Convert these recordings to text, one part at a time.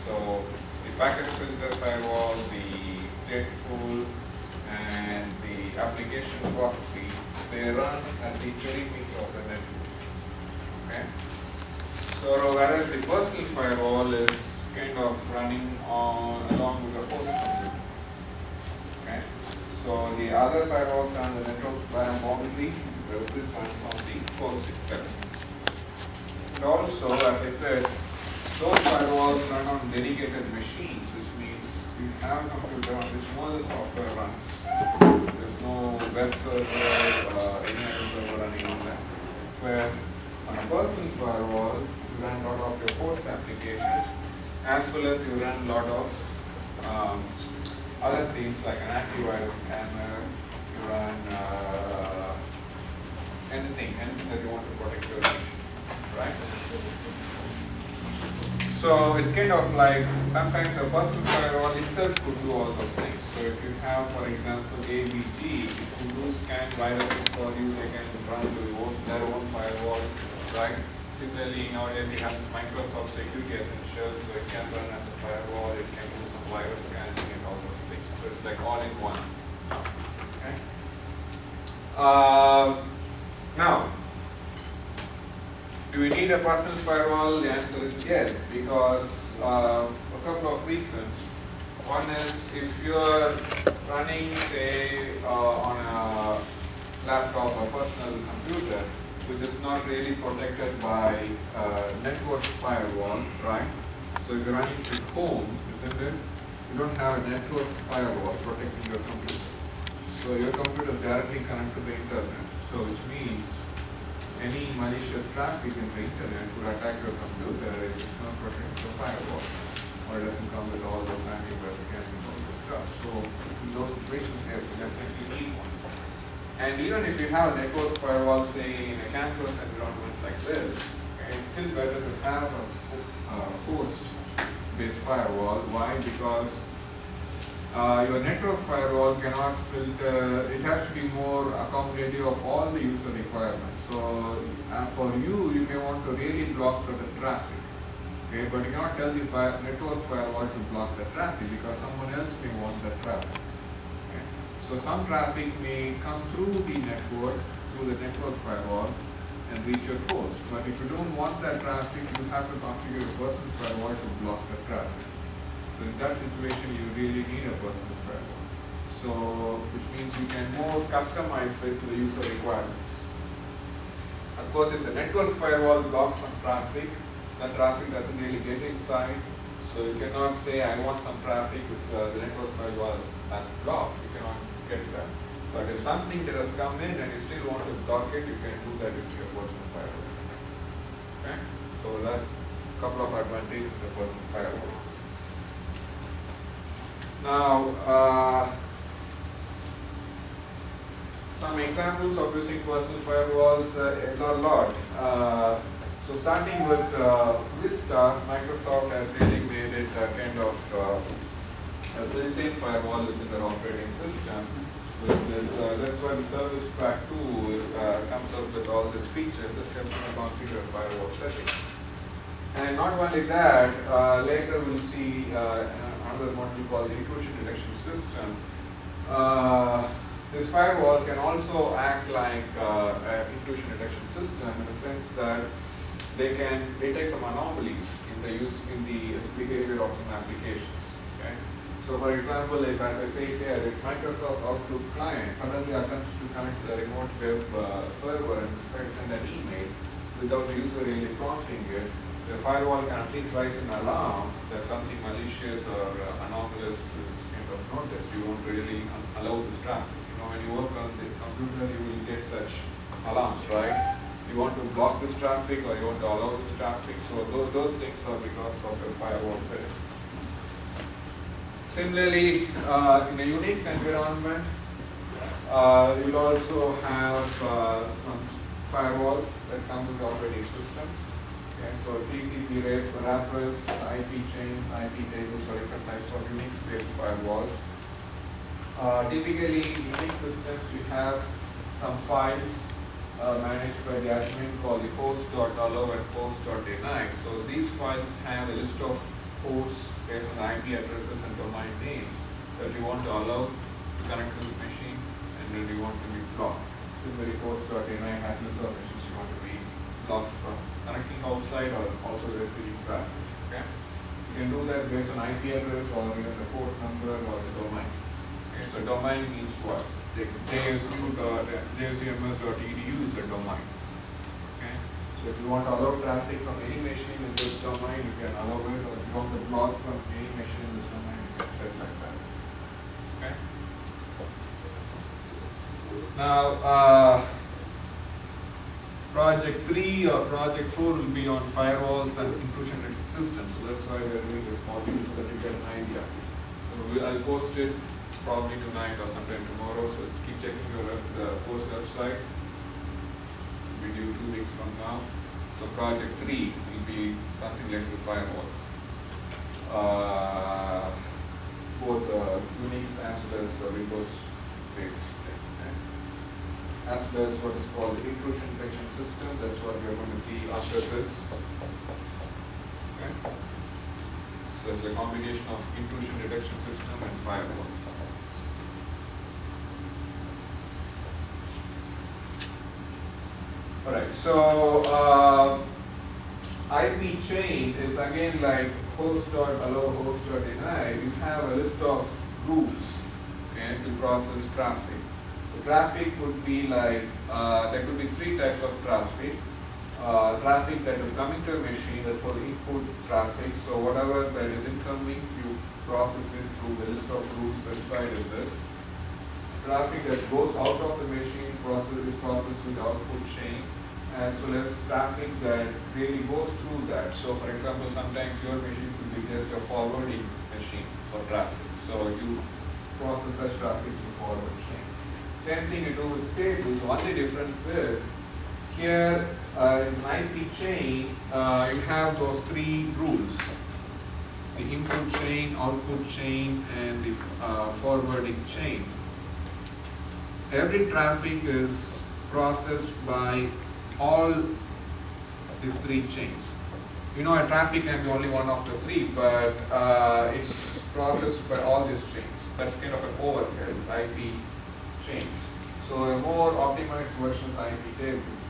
So the packet filter firewall, the stateful, and the application proxy, they run at the perimeter of the network. Okay. So whereas the personal firewall is kind of running on along with the host computer. Okay. So the other firewalls are on the network boundary, whereas this runs on the host itself. And also, as I said, those firewalls run on dedicated machines, which means you have a computer on which no other software runs. There's no web server, any other server running on that. Whereas on a personal firewall, you run a lot of your host applications, as well as you run a lot of other things like an antivirus scanner, you run anything that you want to protect your machine, right? So it's kind of like sometimes a personal firewall itself could do all those things. So if you have, for example, AVG, it could do scan viruses for you, they can run to their own firewall, right? Similarly, nowadays you have this Microsoft Security Essentials, so it can run as a firewall, it can do some virus scanning and all those things. So it's like all in one. Okay. Now, do we need a personal firewall? The answer is yes, because a couple of reasons. One is if you're running, say, on a laptop or personal computer, which is not really protected by network firewall, right? So if you're running at home, isn't it? You don't have a network firewall protecting your computer. So your computer is directly connected to the internet. So which means any malicious traffic in the internet could attack your computer if it's not protected by the firewall, or it doesn't come with all those antivirus scans and all this stuff. So in those situations, yes, you definitely need one. And even if you have a network firewall, say in a campus environment like this, okay, it's still better to have a host-based firewall. Why? Because your network firewall cannot filter, it has to be more accommodative of all the user requirements. So for you, you may want to really block certain traffic, okay, but you cannot tell the network firewall to block the traffic because someone else may want that traffic. Okay. So some traffic may come through the network, through the network firewalls and reach your host. But if you don't want that traffic, you have to configure a personal firewall to block the traffic. So in that situation, you really need a personal firewall. So, which means you can more customize it to the user requirements. Of course, if the network firewall blocks some traffic, that traffic doesn't really get inside. So you cannot say, I want some traffic with the network firewall as blocked. You cannot get that. But if something that has come in and you still want to block it, you can do that with your personal firewall. Okay? So that's a couple of advantages of the personal firewall. Now, some examples of using personal firewalls, a lot. So starting with Vista, Microsoft has really made it a kind of a built-in firewall within their operating system. With this, that's why the Service Pack 2 comes up with all these features that help you configure firewall settings. And not only that, later we'll see another module called the intrusion detection system. This firewall can also act like an intrusion detection system in the sense that they can detect some anomalies in the behavior of some applications. Okay? So, for example, if, as I say here, if Microsoft Outlook client suddenly attempts to connect to the remote web server and send an email without the user really prompting it, the firewall can at least raise an alarm that something malicious or anomalous is kind of noticed. You won't really allow this traffic. You know, when you work on the computer, you will get such alarms, right? You want to block this traffic or you want to allow this traffic. So those things are because of your firewall settings. Similarly, in a Unix environment, you'll also have some firewalls that come with the operating system. Okay, so TCP wrappers, IP chains, IP tables are different types of Unix-based firewalls. Typically, in Unix systems, you have some files managed by the admin called the host.allow and host.deny. So these files have a list of hosts based on IP addresses and domain names that you want to allow to connect to this machine, and then you want to be blocked. Similarly, host.ini has list of machines you want to be blocked from connecting outside or also receiving traffic. Okay? You can do that based on IP address or even the port number or the domain. Okay, so domain means what? JSUMS.edu is a domain. Okay? So if you want to allow traffic from any machine in this domain, you can allow it, or if you want to block from any machine in this domain, you can set like that. Okay? Now, project 3 or project 4 will be on firewalls and intrusion detection systems. So that's why we are doing this module, so that you get an idea. So I'll post it probably tonight or sometime tomorrow. So keep checking the course website. We do 2 weeks from now. So project 3 will be something like the firewalls, both Unix as well as Windows based. As well as what is called the intrusion detection system. That's what we are going to see after this. Okay. So it's a combination of intrusion detection system and firewalls. Alright, so IP chain is again like host.allow host.deny. You have a list of rules, okay, to process traffic. Traffic would be like, there could be 3 types of traffic. Traffic that is coming to a machine, that's called input traffic. So whatever that is incoming, you process it through the list of rules specified as this. Traffic that goes out of the machine is processed with the output chain, as well as traffic that really goes through that. So for example, sometimes your machine could be just a forwarding machine for traffic. So you process such traffic through forward chain. Same thing you do with tables. Only difference is here in IP chain you have those 3 rules: the input chain, output chain, and the forwarding chain. Every traffic is processed by all these 3 chains. You know, a traffic can be only one of the 3, but it's processed by all these chains. That's kind of an overhead, IP chains. So a more optimized version is IP tables.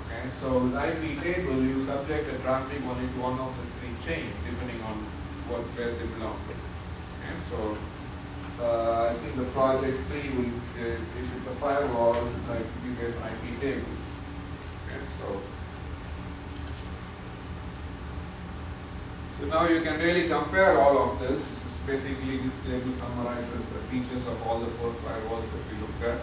Okay, so with IP table, you subject a traffic only to one of the 3 chains, depending on where they belong. Okay, so I think the project 3 will, if it's a firewall, like you guys on IP tables. Okay, so now you can really compare all of this. Basically, this table summarizes the features of all the 4 firewalls that we looked at.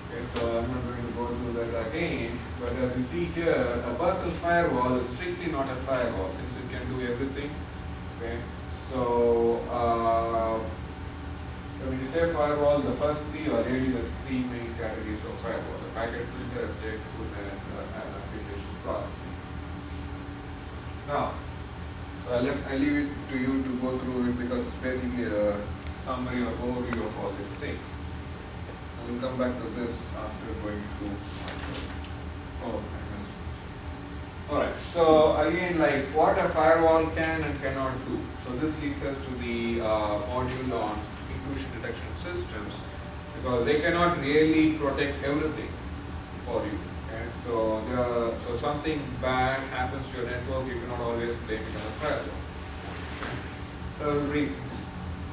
Okay, so I'm not going to go through that again, but as you see here, a personal firewall is strictly not a firewall since it can do everything. Okay, so when you say firewall, the first 3 are really the 3 main categories of firewall: the packet filter, stateful, and application processing. Now, I leave it to you to go through it because it's basically a summary or overview of all these things. I will come back to this after going through. Oh, I missed it. Alright, so again, like what a firewall can and cannot do. So this leads us to the module on intrusion detection systems, because they cannot really protect everything for you. Okay? So something bad happens to your network, you cannot always blame it on a firewall. Several reasons.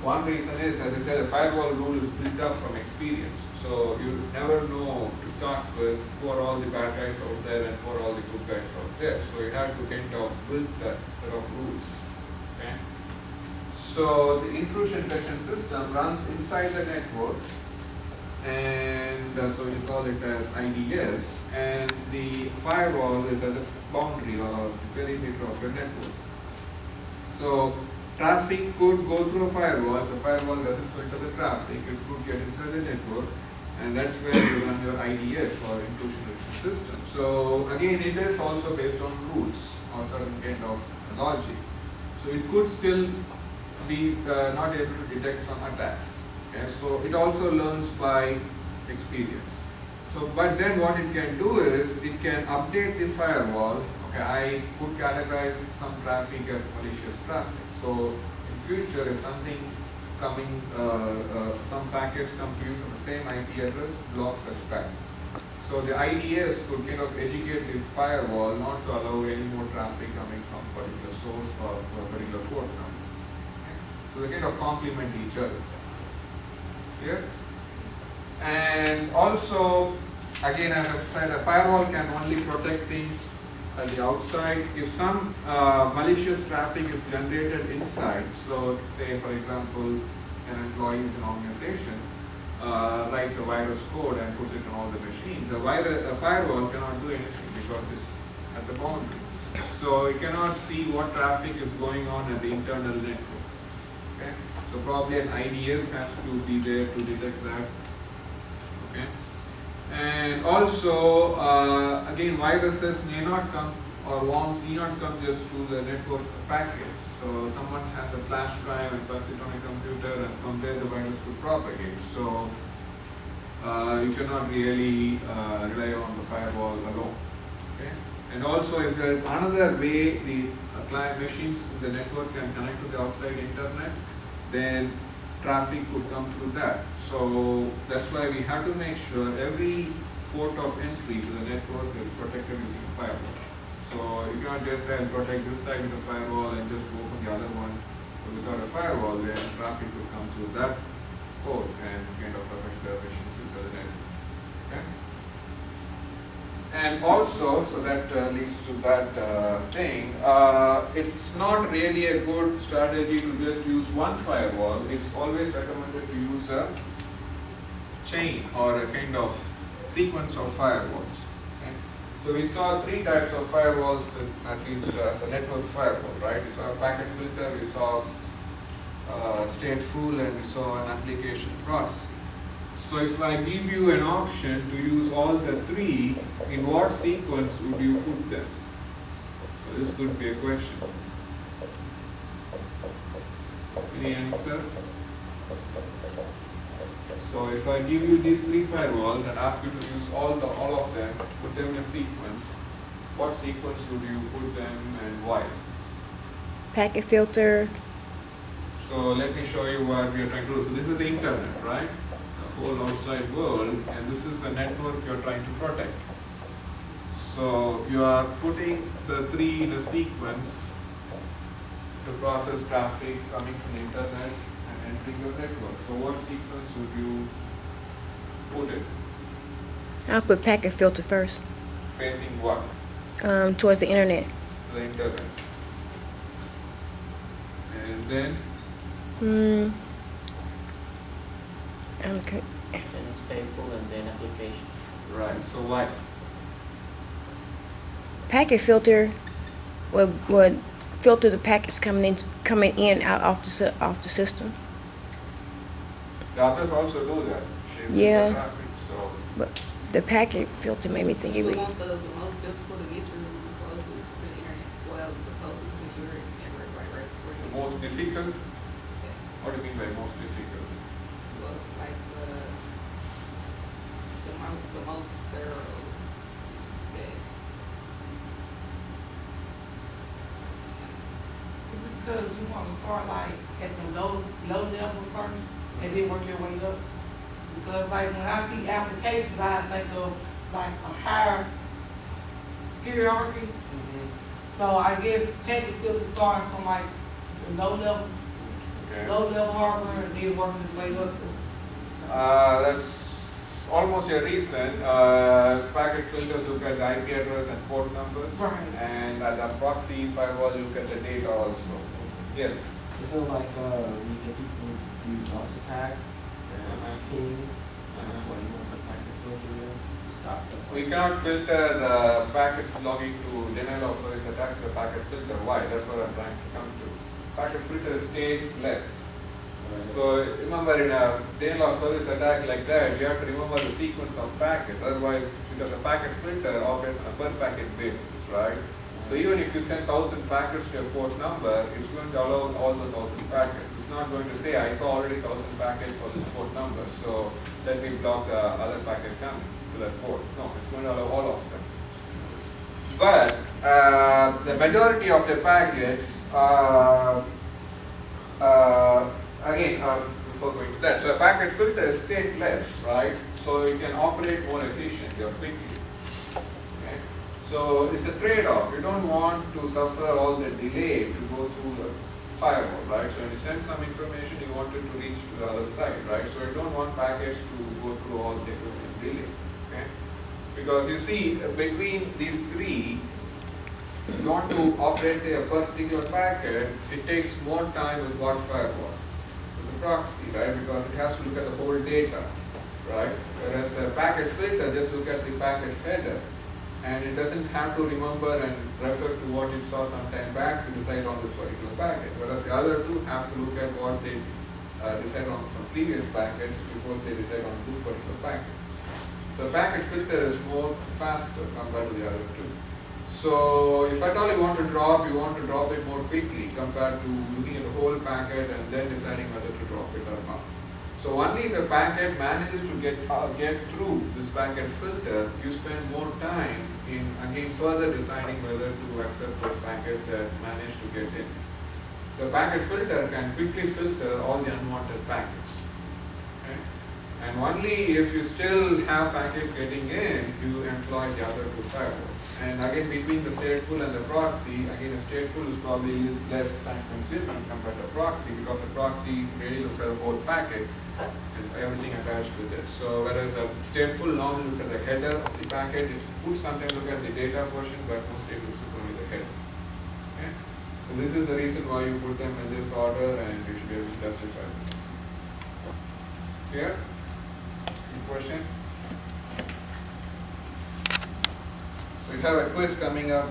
One reason is, as I said, the firewall rule is built up from experience. So you never know to start with who are all the bad guys out there and who are all the good guys out there. So you have to kind of build that set of rules. Okay? So the intrusion detection system runs inside the network, and so you call it as IDS, and the firewall is at the boundary or perimeter of your network. So traffic could go through a firewall. If the firewall doesn't filter the traffic, it could get inside the network, and that's where you run your IDS or intrusion detection system. So again, it is also based on rules or certain kind of logic. So it could still be not able to detect some attacks. Okay? So it also learns by experience. So, but then what it can do is it can update the firewall. Okay, I could categorize some traffic as malicious traffic. So in future, if something coming, some packets come to you from the same IP address, block such packets. So the IDS could kind of educate the firewall not to allow any more traffic coming from a particular source or a particular port number. Okay? So they kind of complement each other. Clear? And also, again, I have said a firewall can only protect things at the outside. If some malicious traffic is generated inside, so say for example, an employee in an organization writes a virus code and puts it on all the machines, a firewall cannot do anything because it's at the boundary. So it cannot see what traffic is going on at the internal network. Okay? So probably an IDS has to be there to detect that. Okay? And also, again, viruses may not come, or worms need not come just through the network packets. So someone has a flash drive and puts it on a computer, and from there the virus could propagate. So you cannot really rely on the firewall alone. Okay? And also, if there is another way the client machines in the network can connect to the outside internet, then traffic could come through that. So that's why we have to make sure every port of entry to the network is protected using a firewall. So you cannot just say protect this side with a firewall and just go for the other one. So without a firewall, then traffic will come through that port and kind of affect the efficiency of the network. Okay? And also, so that leads to that thing, it's not really a good strategy to just use one firewall. It's always recommended to use a chain or a kind of sequence of firewalls. Okay? So we saw three types of firewalls, at least as a network firewall, right? We saw a packet filter, we saw stateful, and we saw an application processing. So if I give you an option to use all the three, in what sequence would you put them? So this could be a question. Any answer? So if I give you these three firewalls and ask you to use all of them, put them in a sequence, what sequence would you put them and why? Packet filter. So let me show you what we are trying to do. So this is the internet, right? Whole outside world, and this is the network you're trying to protect. So you are putting the three in a sequence to process traffic coming from the internet and entering your network. So what sequence would you put it? I'll put packet filter first. Facing what? Towards the internet. The internet. And then? Okay. Then stateful and then application. Right, so why? Packet filter would filter the packets coming in out off the system. The others also do that. They filter Yeah. traffic, so But the packet filter made me think it You would. want the most difficult to get through the closest to the internet. Well, the closest to your network, right before you the most difficult? Okay. What do you mean by most difficult? Well, like the most thorough. Okay. Is it because you want to start like at the low level first and then work your way up? Because like when I see applications, I think of like a higher hierarchy. So I guess packet filter starting from like the Okay. low level hardware and then working its way up. That's almost a reason. Packet filters look at the IP address and port numbers, Right. and at the proxy firewall look at the data also. Yes. So like you get people do DOS attacks and pings, that's why you want the packet filter there to stop stuff. We cannot filter the packets belonging to denial of service attacks with a packet filter. Why? That's what I'm trying to come to. Packet filter is stateless. So remember, in a denial of service attack like that, you have to remember the sequence of packets. Otherwise, because the packet filter operates on a per packet basis, right? So even if you send 1,000 packets to a port number, it's going to allow all the 1,000 packets. It's not going to say, I saw already 1,000 packets for this port number, so let me block the other packet coming to that port. No, it's going to allow all of them. But the majority of the packets, again, before going to that, so a packet filter is stateless, right? So it can operate more efficiently or quickly. Okay? So it's a trade-off. You don't want to suffer all the delay to go through the firewall, right? So when you send some information, you want it to reach to the other side, right? So you don't want packets to go through all the excessive delay, okay? Because you see, between these three, if you want to operate, say, a particular packet, it takes more time with what firewall? With the proxy, right? Because it has to look at the whole data, right? Whereas a packet filter just look at the packet header, and it doesn't have to remember and refer to what it saw some time back to decide on this particular packet. Whereas the other two have to look at what they decide on some previous packets before they decide on this particular packet. So packet filter is more faster compared to the other two. So if at all you want to drop it more quickly compared to looking at the whole packet and then deciding whether to drop it or not. So only if a packet manages to get through this packet filter, you spend more time in again further deciding whether to accept those packets that manage to get in. So packet filter can quickly filter all the unwanted packets. Okay? And only if you still have packets getting in, you employ the other two firewalls. And again, between the stateful and the proxy, again, a stateful is probably less time consuming compared to a proxy, because a proxy really looks at the whole packet and everything attached with it. So whereas a stateful normally looks at the header of the packet, it would sometimes look at the data portion, but mostly it looks at only the header. Okay? So this is the reason why you put them in this order, and you should be able to justify this. Clear? Any question? So we have a quiz coming up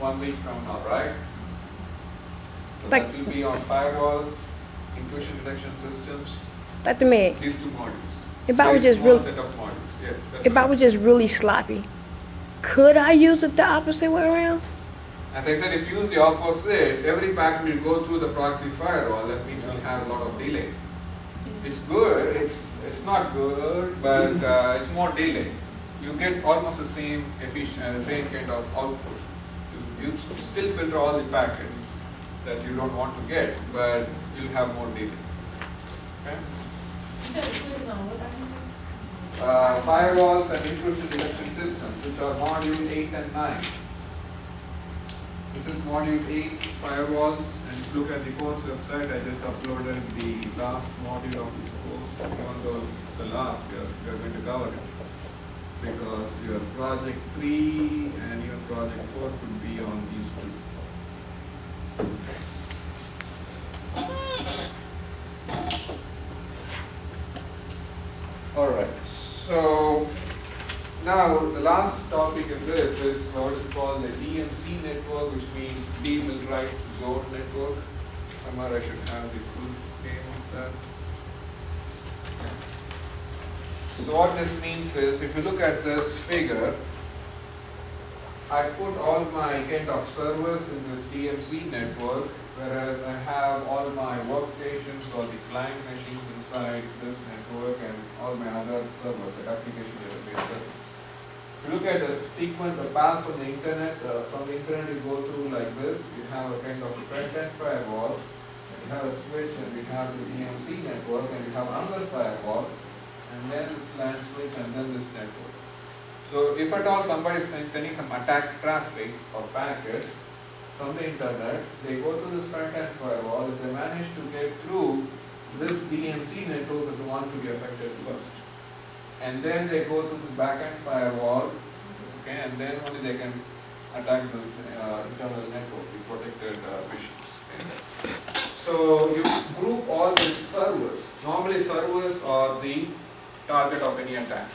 1 week from now, right? So that will be on firewalls, intrusion detection systems, Dr. Meg, these two modules. if I was Very just small real, set of modules. Yes. That's if I right. was just really sloppy, could I use it the opposite way around? As I said, if you use the opposite, every packet will go through the proxy firewall. That means we'll have a lot of delay. It's good. It's not good, but it's more delay. You get almost the same same kind of output. You still filter all the packets that you don't want to get, but you'll have more delay. Okay? You said the quiz on what Firewalls and intrusion detection systems, which are module 8 and 9. This is module 8, firewalls, and if you look at the course website, I just uploaded the last module of this course. Even though it's the last, we are going to cover it, because your project 3 and your project 4 could be on these two. Alright, so now the last topic in this is what is called the DMZ network, which means demilitarized zone network. Somewhere I should have the full name of that. So what this means is, if you look at this figure, I put all my kind of servers in this DMZ network, whereas I have all my workstations or the client machines inside this network and all my other servers, like application database servers. If you look at the sequence, the path from the internet you go through like this. You have a kind of front-end firewall, you have a switch, and we have the DMZ network, and you have another firewall, and then this LAN switch, and then this network. So if at all somebody is sending some attack traffic or packets from the internet, they go through this front-end firewall. If they manage to get through, this DMZ network is the one to be affected first. And then they go through this back-end firewall, okay, and then only they can attack this internal network, the protected machines. Okay. So you group all these servers. Normally servers are the target of any attack.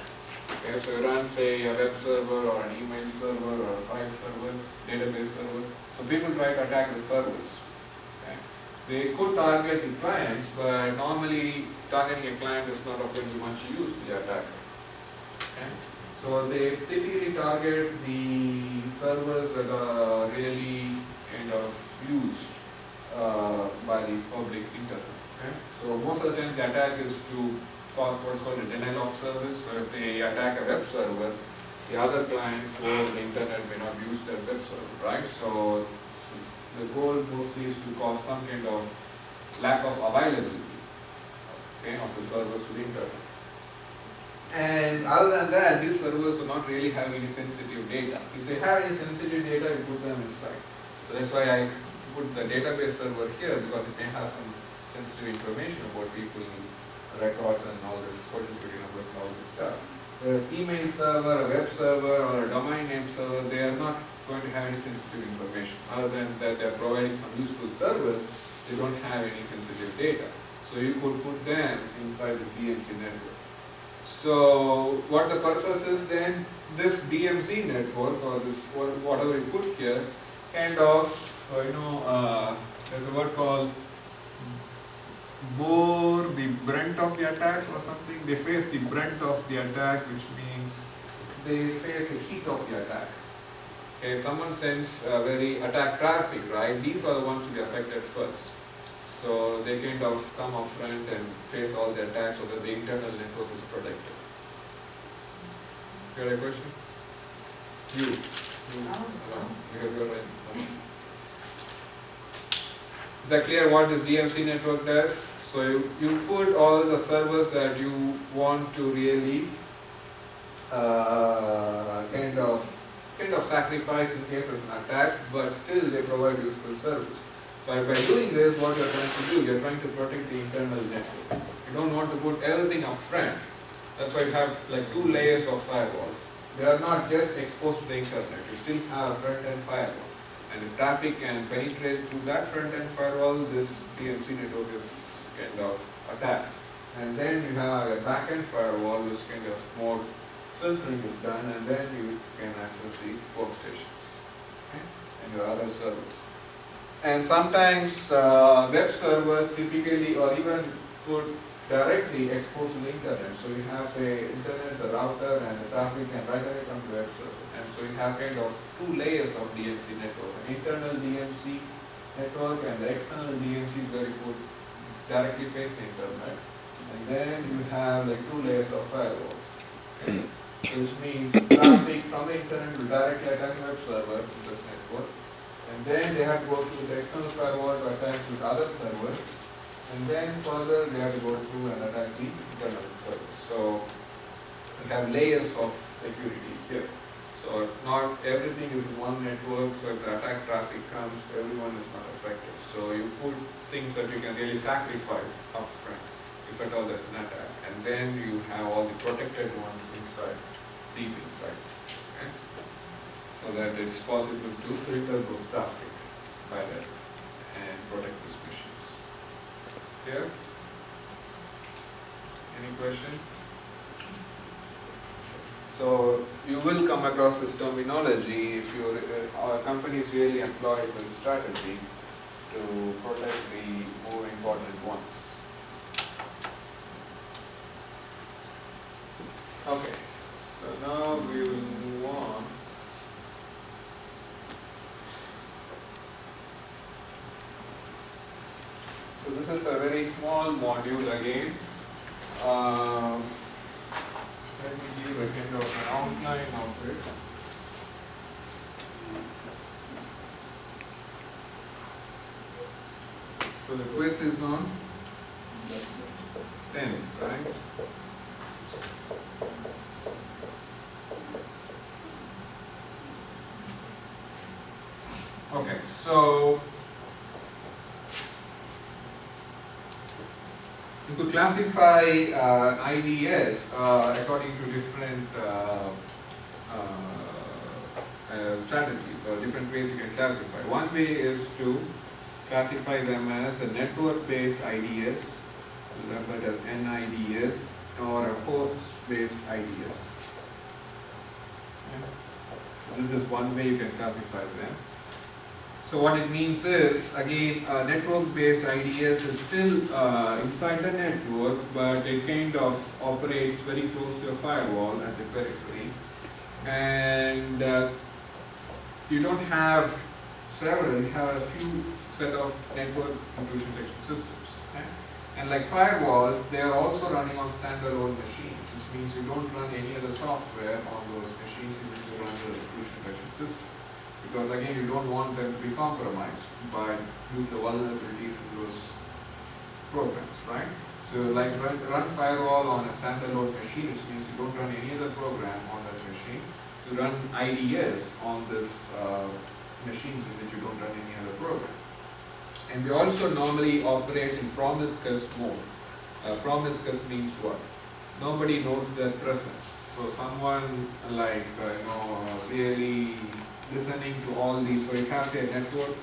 Okay, so you run, say, a web server or an email server or a file server, database server. So people try to attack the servers. Okay. They could target the clients, but normally targeting a client is not of very much use to the attacker. Okay. So they typically target the servers that are really kind of used by the public internet. Okay. So most of the time the attack is to cause what's called a denial of service. So if they attack a web server, the other clients over the internet may not use their web server, right? So the goal mostly is to cause some kind of lack of availability, okay, of the servers to the internet. And other than that, these servers will not really have any sensitive data. If they have any sensitive data, you put them inside. So that's why I put the database server here, because it may have some sensitive information about people, records and all this, social security numbers and all this stuff. Whereas email server, a web server or a domain name server, they are not going to have any sensitive information. Other than that they are providing some useful service, they don't have any sensitive data. So you could put them inside this DMZ network. So what the purpose is then, this DMZ network or this whatever you put here, kind of, there's a word called bore the brunt of the attack or something. They face the brunt of the attack, which means they face the heat of the attack. Okay, if someone sends very attack traffic, right, these are the ones to be affected first. So they kind of come up front and face all the attacks so that the internal network is protected. You have a question? You. Because you're right. Is that clear what this DMZ network does? So you put all the servers that you want to really kind of sacrifice in case there's an attack, but still they provide useful service. But by doing this, what you're trying to do, you're trying to protect the internal network. You don't want to put everything up front. That's why you have like 2 layers of firewalls. They are not just exposed to the internet. You still have a front-end firewall. And if traffic can penetrate through that front-end firewall, this DMZ network is kind of attacked. And then you have a back-end firewall, which kind of more filtering is done, and then you can access the workstations, okay, and your other servers. And sometimes web servers typically, or even put directly exposed to the internet. So you have, say, internet, the router, and the traffic can right away come to web server. And so you have kind of 2 layers of DMZ network: an internal DMZ network and the external DMZ is where you put, it's directly face the internet. And then you have like 2 layers of firewalls, okay? Which means traffic from the internet will directly attack the web server in this network. And then they have to go through the external firewall to attack these other servers. And then further they have to go through and attack the internal servers. So we have layers of security here. So not everything is in one network, so if the attack traffic comes, everyone is not affected. So you put things that you can really sacrifice upfront, if at all there's an attack. And then you have all the protected ones inside, deep inside. Okay? So that it's possible to filter those traffic by that and protect these machines. Clear? Any question? So you will come across this terminology if your companies really employ this strategy to protect the more important ones. Okay, so now we will move on. So this is a very small module again. Let me give a kind of an outline of it. So the quiz is on 10th, right? Okay, so you could classify IDS according to different strategies or different ways you can classify. One way is to classify them as a network-based IDS, referred as NIDS, or a host-based IDS. Okay. This is one way you can classify them. So what it means is, again, network-based IDS is still inside the network, but it kind of operates very close to a firewall at the periphery. And you don't have several, you have a few set of network intrusion detection systems. Okay? And like firewalls, they are also running on standalone machines, which means you don't run any other software on those machines in which you run the execution detection system. Because again, you don't want them to be compromised by due to vulnerabilities in those programs, right? So like run firewall on a standalone machine, which means you don't run any other program on that machine. You run IDS on this machines in which you don't run any other program. And we also normally operate in promiscuous mode. Promiscuous means what? Nobody knows their presence. So someone like really listening to all these. So you have say a network,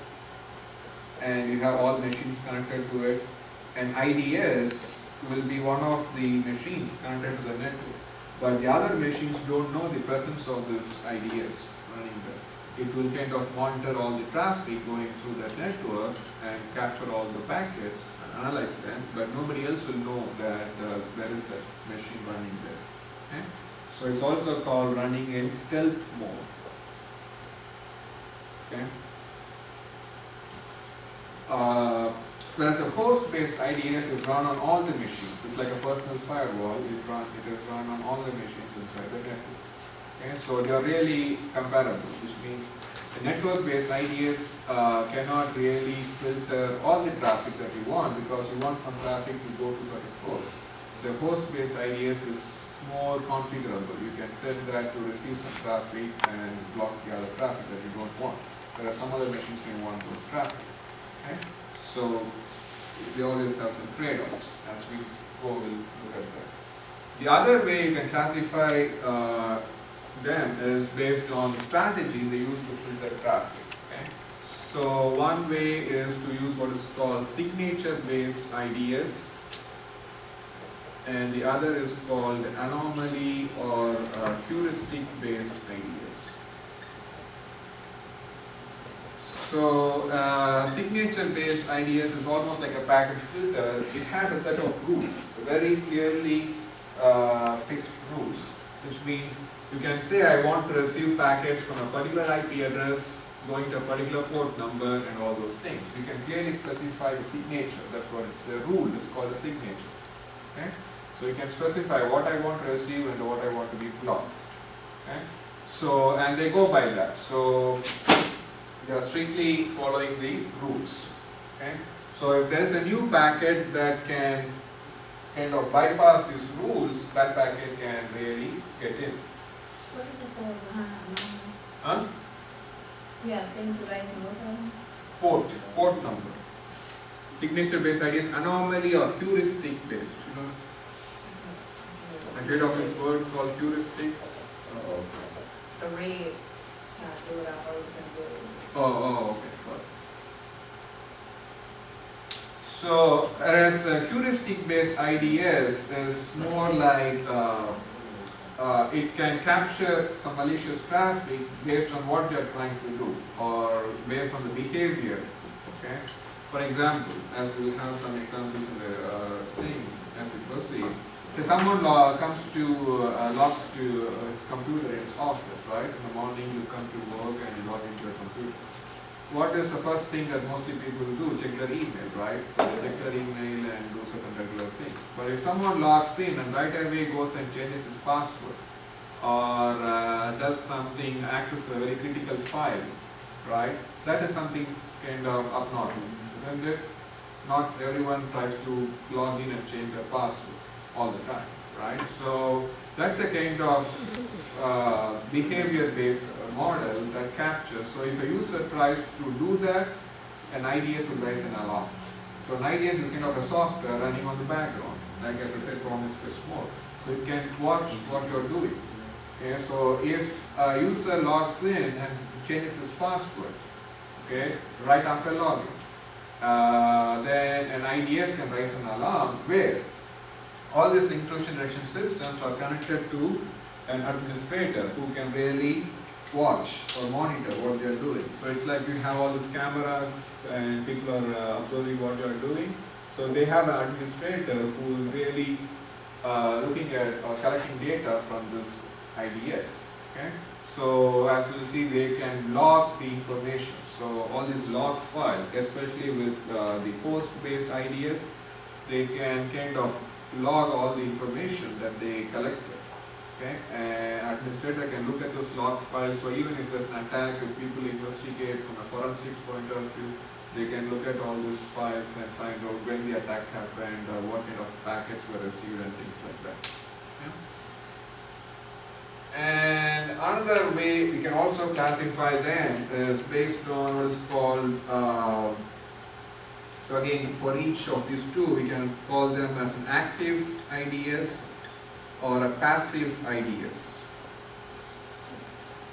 and you have all machines connected to it. And IDS will be one of the machines connected to the network. But the other machines don't know the presence of this IDS running there. It will kind of monitor all the traffic going through that network and capture all the packets and analyze them, but nobody else will know that there is a machine running there. Okay? So it's also called running in stealth mode. Okay? Whereas a host-based IDS is run on all the machines. It's like a personal firewall. It is run on all the machines inside the network. Okay, so they are really comparable, which means the network-based IDS cannot really filter all the traffic that you want, because you want some traffic to go to certain hosts. So host-based IDS is more configurable. You can set that to receive some traffic and block the other traffic that you don't want. Whereas some other machines may want those traffic. Okay? So they always have some trade-offs. As we go, we'll look at that. The other way you can classify them is based on the strategy they use to filter traffic. Okay? So one way is to use what is called signature-based IDS, and the other is called anomaly or heuristic-based IDS. So signature-based IDS is almost like a packet filter. It has a set of rules, very clearly fixed rules, which means you can say I want to receive packets from a particular IP address going to a particular port number and all those things. You can clearly specify the signature. That's what it's, the rule is called a signature. Okay? So you can specify what I want to receive and what I want to be blocked. Okay? So, and they go by that. So they are strictly following the rules. Okay? So if there is a new packet that can kind of bypass these rules, that packet can really get in. What is the source behind anomaly? Huh? You have signature based and what's the other one? Port number. Signature based IDS, anomaly or heuristic based. You know, I heard of this word called heuristic. The red kind of threw it out over the Okay, sorry. So, whereas heuristic based IDS is more like it can capture some malicious traffic based on what they are trying to do or based on the behavior. Okay. For example, as we will have some examples in the thing as we proceed. If someone comes to logs to his computer in his office, right? In the morning you come to work and you log into your computer. What is the first thing that mostly people do? Check their email, right? So they check their email and do certain regular things. But if someone logs in and right away goes and changes his password or does something, accesses a very critical file, right? That is something kind of abnormal, isn't it? Not everyone tries to log in and change their password all the time, right? So that's a kind of behavior-based model that captures. So if a user tries to do that, an IDS will raise an alarm. So an IDS is kind of a software running on the background, like as I said, promiscuous mode. So it can watch what you're doing. Okay, so if a user logs in and changes his password, okay, right after login, then an IDS can raise an alarm where all these intrusion detection systems are connected to an administrator who can really watch or monitor what they are doing. So it's like you have all these cameras and people are observing what you are doing. So they have an administrator who is really looking at or collecting data from this IDS. Okay? So as you see, they can log the information. So all these log files, especially with the host-based IDS, they can kind of log all the information that they collected. Okay, and administrator can look at those log files. So even if there's an attack, if people investigate from a forensics point of view, they can look at all those files and find out when the attack happened, what kind of packets were received, and things like that. Yeah. And another way we can also classify them is based on what is called. So again, for each of these two, we can call them as an active IDS or a passive IDS.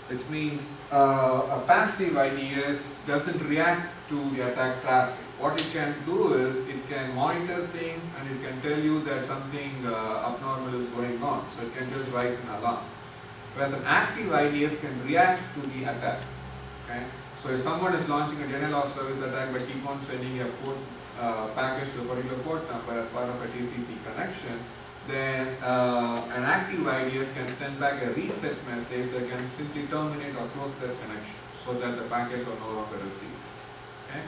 Which means a passive IDS doesn't react to the attack traffic. What it can do is it can monitor things and it can tell you that something abnormal is going on. So it can just raise an alarm. Whereas an active IDS can react to the attack. Okay? So if someone is launching a denial of service attack but keep on sending a port package to a particular port number as part of a TCP connection, then an active IDS can send back a reset message that can simply terminate or close that connection so that the packets are no longer received. Okay?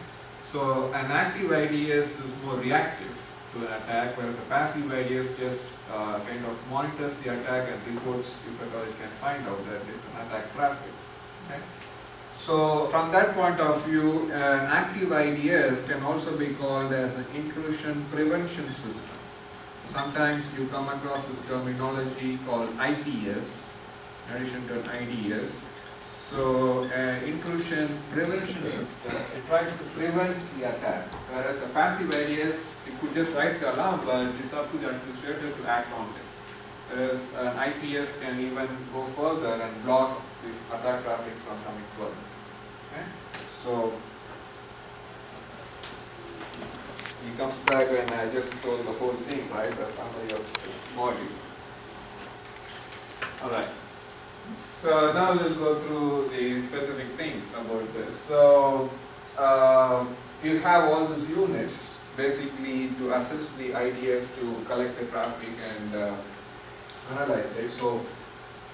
So an active IDS is more reactive to an attack, whereas a passive IDS just kind of monitors the attack and reports if at all it can find out that it's an attack traffic. Okay? So from that point of view, an active IDS can also be called as an intrusion prevention system. Sometimes you come across this terminology called IPS in addition to an IDS. So an intrusion prevention system, it tries to prevent the attack, whereas a passive IDS, it could just raise the alarm, but it's up to the administrator to act on it. Whereas an IPS can even go further and block the attack traffic from coming further. Okay? So he comes back when I just told the whole thing, right, as summary of this module. Alright. So now we'll go through the specific things about this. So you have all these units basically to assist the IDS to collect the traffic and analyze it. So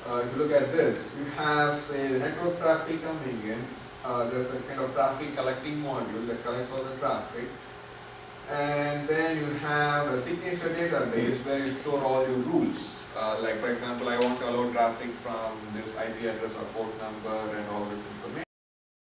if you look at this, you have say the network traffic coming in. There's a kind of traffic collecting module that collects all the traffic. And then you have a signature database where you store all your rules. Like for example, I want to allow traffic from this IP address or port number and all this information.